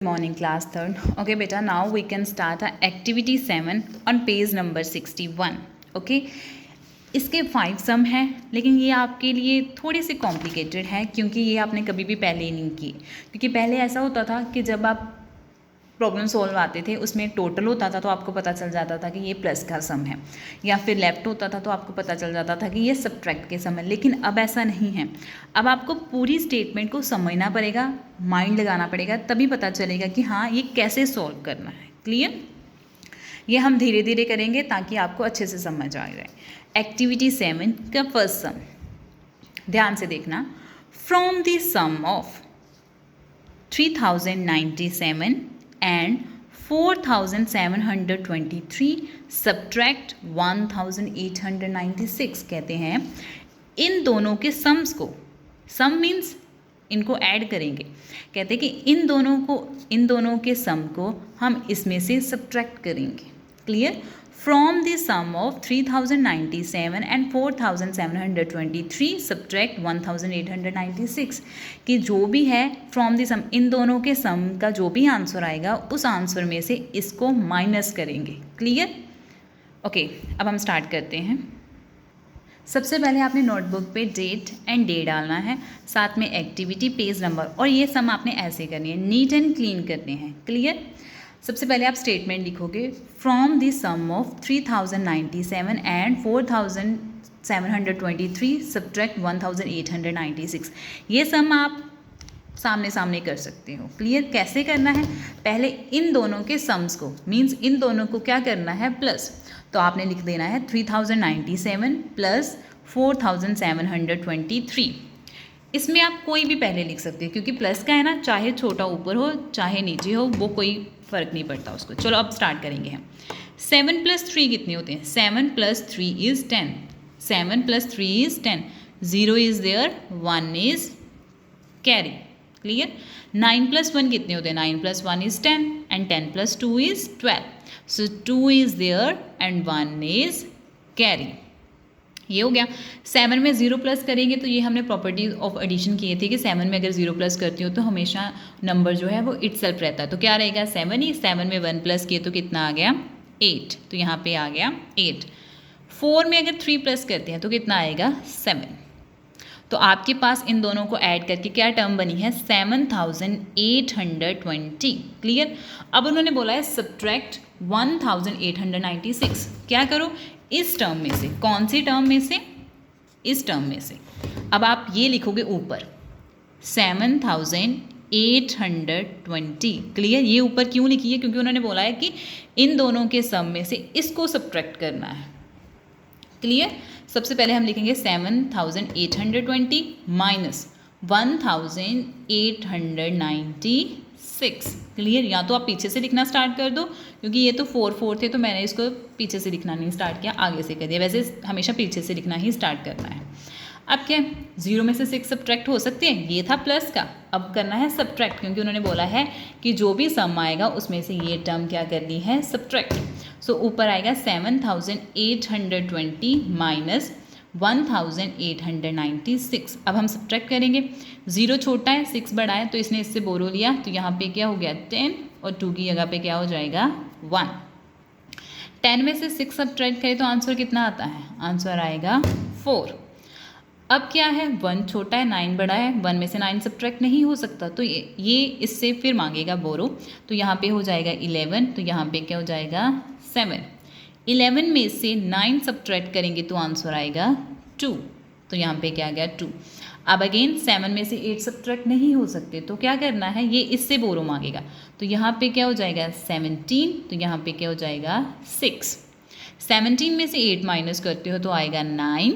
Morning class third. Okay beta, now we can start our activity 7 on page number 61. Okay, इसके 5 सम हैं, लेकिन ये आपके लिए थोड़े से कॉम्प्लिकेटेड है क्योंकि ये आपने कभी भी पहले नहीं किए। क्योंकि पहले ऐसा होता था कि जब आप प्रॉब्लम सॉल्व आते थे उसमें टोटल होता था तो आपको पता चल जाता था कि ये प्लस का सम है, या फिर लेफ्ट होता था तो आपको पता चल जाता था कि ये सब्ट्रैक्ट के सम है। लेकिन अब ऐसा नहीं है। अब आपको पूरी स्टेटमेंट को समझना पड़ेगा, माइंड लगाना पड़ेगा, तभी पता चलेगा कि हाँ ये कैसे सॉल्व करना है। क्लियर? ये हम धीरे धीरे करेंगे ताकि आपको अच्छे से समझ आ जाए। एक्टिविटी 7 का फर्स्ट सम ध्यान से देखना। From the sum of 3097 and 4723 subtract 1896 कहते हैं इन दोनों के सम्स को, सम मीन्स इनको ऐड करेंगे, कहते हैं कि इन दोनों के सम को हम इसमें से सब्ट्रैक्ट करेंगे। Clear? From the sum of 3097 and 4723 subtract 1896 कि जो भी है फ्रॉम द सम, इन दोनों के सम का जो भी आंसर आएगा उस आंसर में से इसको माइनस करेंगे। क्लियर? ओके, अब हम स्टार्ट करते हैं। सबसे पहले आपने नोटबुक पे डेट एंड डे डालना है, साथ में एक्टिविटी, पेज नंबर, और ये सम आपने ऐसे करनी है, नीट एंड क्लीन करने हैं। क्लियर? सबसे पहले आप स्टेटमेंट लिखोगे from the sum of 3097 and 4723 subtract 1896। ये सम आप सामने सामने कर सकते हो। क्लियर? कैसे करना है? पहले इन दोनों के सम्स को, मीन्स इन दोनों को क्या करना है, प्लस। तो आपने लिख देना है 3097 प्लस 4723। इसमें आप कोई भी पहले लिख सकते हो क्योंकि प्लस का है ना, चाहे छोटा ऊपर हो चाहे नीचे हो, वो कोई फ़र्क नहीं पड़ता उसको। चलो अब स्टार्ट करेंगे हम। 7 + 3 कितने होते हैं? 7 + 3 is 10। 7 + 3 is 10। 0 is there, 1 is carry। Clear? 9 + 1 कितने होते हैं? 9 + 1 is 10 and 10 + 2 is 12। So 2 is there and 1 is carry। ये हो गया। 7 में 0 प्लस करेंगे तो ये हमने प्रॉपर्टीज ऑफ एडिशन किए थे कि 7 में अगर 0 प्लस करती हो तो हमेशा नंबर जो है वो इटसेल्फ रहता है। तो क्या रहेगा? 7 ही। 7 में 1 प्लस किए तो कितना आ गया? 8। तो यहाँ पे आ गया 8। 4 में अगर 3 प्लस करते हैं तो कितना आएगा? 7। तो आपके पास इन दोनों को ऐड करके क्या टर्म बनी है? 7820। क्लियर? अब उन्होंने बोला है सब्ट्रैक्ट 1896। क्या करो? इस टर्म में से। कौन सी टर्म में से? इस टर्म में से। अब आप ये लिखोगे ऊपर 7820। क्लियर? ये ऊपर क्यों लिखी है? क्योंकि उन्होंने बोला है कि इन दोनों के सम में से इसको सब्ट्रैक्ट करना है। क्लियर? सबसे पहले हम लिखेंगे 7820 माइनस 1896। क्लियर? या तो आप पीछे से लिखना स्टार्ट कर दो, क्योंकि ये तो 4 थे तो मैंने इसको पीछे से लिखना नहीं स्टार्ट किया, आगे से कर दिया। वैसे हमेशा पीछे से लिखना ही स्टार्ट करना है। अब क्या? 0 में से 6 सब्ट्रैक्ट हो सकते हैं, ये था प्लस का। अब करना है सब्ट्रैक्ट, क्योंकि उन्होंने बोला है कि जो भी सम आएगा उसमें से ये टर्म क्या करनी है? सब्ट्रैक्ट। सो ऊपर आएगा 7820 माइनस 1896। अब हम सब्ट्रैक्ट करेंगे। 0 छोटा है, 6 बड़ा है, तो इसने इससे बोरो लिया, तो यहाँ पे क्या हो गया? 10, और 2 की जगह पे क्या हो जाएगा? 1। 10 में से 6 सब्ट्रैक्ट करें तो आंसर कितना आता है? आंसर आएगा 4। अब क्या है? 1 छोटा है, 9 बड़ा है, 1 में से 9 सब्ट्रैक्ट नहीं हो सकता, तो ये इससे फिर मांगेगा बोरो, तो यहाँ पे हो जाएगा 11, तो यहाँ पे क्या हो जाएगा? 7। 11 में से 9 सब्ट्रैक्ट करेंगे तो आंसर आएगा 2, तो यहाँ पे क्या आ गया? 2। अब अगेन 7 में से 8 सब्ट्रैक्ट नहीं हो सकते, तो क्या करना है? ये इससे बोरो मांगेगा, तो यहाँ पे क्या हो जाएगा? 17, तो यहाँ पे क्या हो जाएगा? 6। 17 में से 8 माइनस करते हो तो आएगा 9।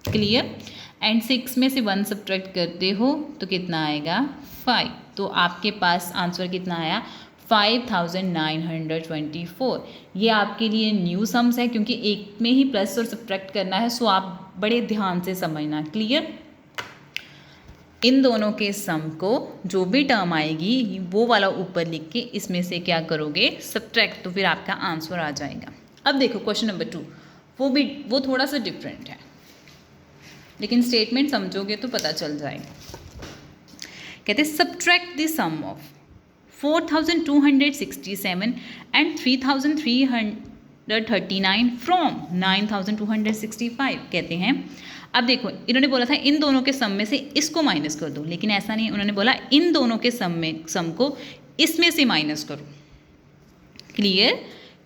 क्लियर? एंड 6 में से 1 सब्ट्रैक्ट करते हो तो कितना आएगा? 5। तो आपके पास आंसर कितना आया? 5924। ये आपके लिए न्यू सम्स है क्योंकि एक में ही प्लस और सब्ट्रैक्ट करना है, सो आप बड़े ध्यान से समझना। क्लियर? इन दोनों के सम को जो भी टर्म आएगी वो वाला ऊपर लिख के इसमें से क्या करोगे? सब्ट्रैक्ट, तो फिर आपका आंसर आ जाएगा। अब देखो क्वेश्चन नंबर 2, वो थोड़ा सा डिफरेंट है, लेकिन स्टेटमेंट समझोगे तो पता चल जाएगा। कहते हैं subtract the sum of 4267 and 3339 from 9265 कहते हैं। अब देखो इन्होंने बोला था इन दोनों के सम में से इसको माइनस कर दो, लेकिन ऐसा नहीं, उन्होंने बोला इन दोनों के सम को इसमें से माइनस करो। क्लियर?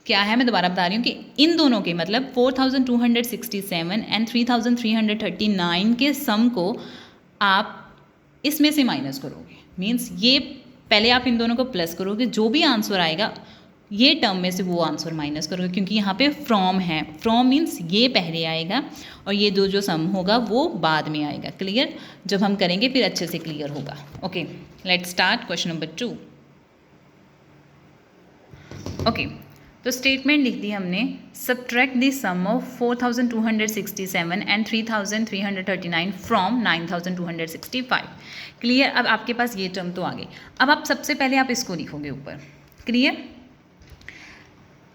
क्या है, मैं दोबारा बता रही हूँ कि इन दोनों के मतलब 4267 एंड 3339 के सम को आप इसमें से माइनस करोगे। मीन्स ये पहले आप इन दोनों को प्लस करोगे, जो भी आंसर आएगा ये टर्म में से वो आंसर माइनस करोगे, क्योंकि यहाँ पे फ्रॉम है। फ्रॉम मीन्स ये पहले आएगा और ये जो सम होगा वो बाद में आएगा। क्लियर? जब हम करेंगे फिर अच्छे से क्लियर होगा। Okay, let's start question number 2। Okay, तो स्टेटमेंट लिख दी हमने, subtract the sum of 4267 and 3339 from 9265। Clear? अब आपके पास ये टर्म तो आ गई। अब आप सबसे पहले आप इसको लिखोगे ऊपर। क्लियर?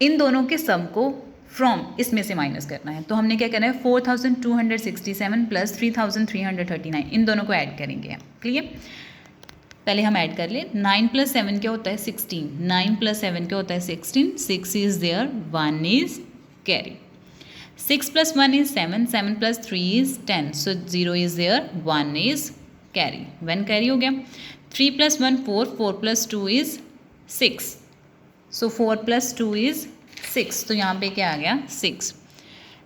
इन दोनों के सम को फ्रॉम इसमें से माइनस करना है, तो हमने क्या करना है, 4267 प्लस 3339 इन दोनों को ऐड करेंगे। क्लियर? पहले हम ऐड कर ले। 9 + 7 क्या होता है, 16। 9 + 7 क्या होता है, 16। 6 is there, 1 is carry. 6 + 1 is 7, 7 + 3 is 10, so 0 is there, 1 is carry. 1 carry हो गया। 3 + 1 4, 4 + 2 इज 6, सो 4 + 2 इज 6, तो यहाँ पे क्या आ गया, 6।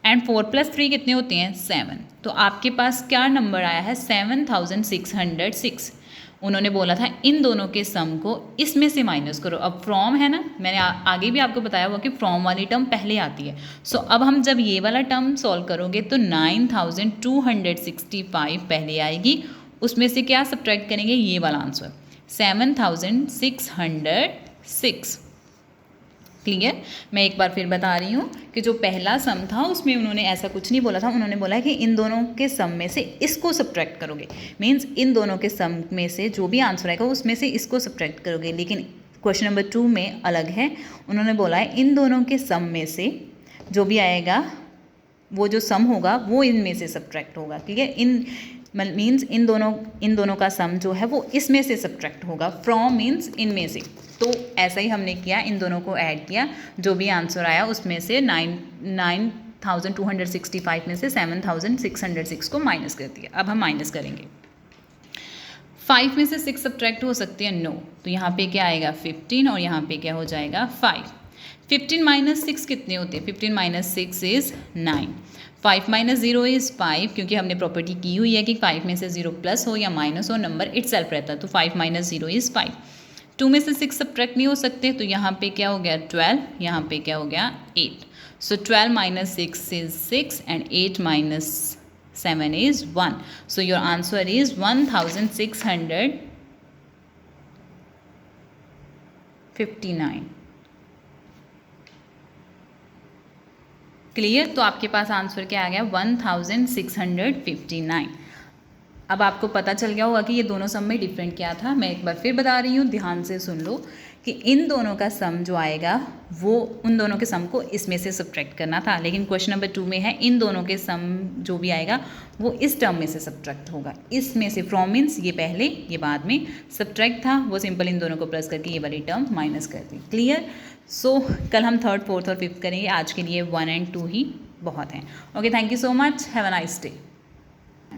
एंड 4 + 3 कितने होते हैं, 7। तो आपके पास क्या नंबर आया है, 7606। उन्होंने बोला था इन दोनों के सम को इसमें से माइनस करो। अब फ्रॉम है ना, मैंने आगे भी आपको बताया हुआ कि फ्रॉम वाली टर्म पहले आती है। सो अब हम जब ये वाला टर्म सॉल्व करोगे तो 9265 पहले आएगी, उसमें से क्या सब्ट्रैक्ट करेंगे, ये वाला आंसर 7606। क्लियर? मैं एक बार फिर बता रही हूँ कि जो पहला सम था उसमें उन्होंने ऐसा कुछ नहीं बोला था, उन्होंने बोला कि इन दोनों के सम में से इसको सब्ट्रैक्ट करोगे। मीन्स इन दोनों के सम में से जो भी आंसर आएगा उसमें से इसको सब्ट्रैक्ट करोगे। लेकिन क्वेश्चन नंबर 2 में अलग है, उन्होंने बोला है इन दोनों के सम में से जो भी आएगा वो जो सम होगा वो इनमें से सब्ट्रैक्ट होगा। ठीक है? इन मीन्स इन दोनों का सम जो है वो इसमें से सब्ट्रैक्ट होगा। फ्रॉम मीन्स इनमें से। तो ऐसा ही हमने किया, इन दोनों को ऐड किया, जो भी आंसर आया उसमें से 9265 में से 7606 को माइनस कर दिया। अब हम माइनस करेंगे। 5 में से 6 सब्ट्रैक्ट हो सकते हैं, नो। तो यहाँ पे क्या आएगा, 15, और यहाँ पे क्या हो जाएगा, 5। 15 - 6 कितने होते हैं, 15 - 6 इज़ 9। 5 - 0 इज़ 5, क्योंकि हमने प्रॉपर्टी की हुई है कि 5 में से 0 प्लस हो या माइनस हो, नंबर इटसेल्फ रहता है। तो 5 - 0 इज़ 5। 2 में से 6 सब्ट्रैक्ट नहीं हो सकते, तो यहाँ पे क्या हो गया, 12, यहाँ पे क्या हो गया, 8। सो 12 - 6 is 6 and 8 - 7 is 1. So your answer is 1659. Clear? तो आपके पास आंसर क्या आ गया, 1659. अब आपको पता चल गया होगा कि ये दोनों सम में डिफरेंट क्या था। मैं एक बार फिर बता रही हूँ, ध्यान से सुन लो कि इन दोनों का सम जो आएगा वो उन दोनों के सम को इसमें से सब्ट्रैक्ट करना था। लेकिन क्वेश्चन नंबर 2 में है इन दोनों के सम जो भी आएगा वो इस टर्म में से सब्ट्रैक्ट होगा। इसमें से फ्रॉम मीन्स ये पहले ये बाद में, सब्ट्रैक्ट था वो सिंपल इन दोनों को प्लस करके ये वाली टर्म माइनस कर दी। क्लियर? सो कल हम 3rd, 4th और 5th करेंगे। आज के लिए 1 and 2 ही बहुत हैं। Okay, thank you so much, have a nice day.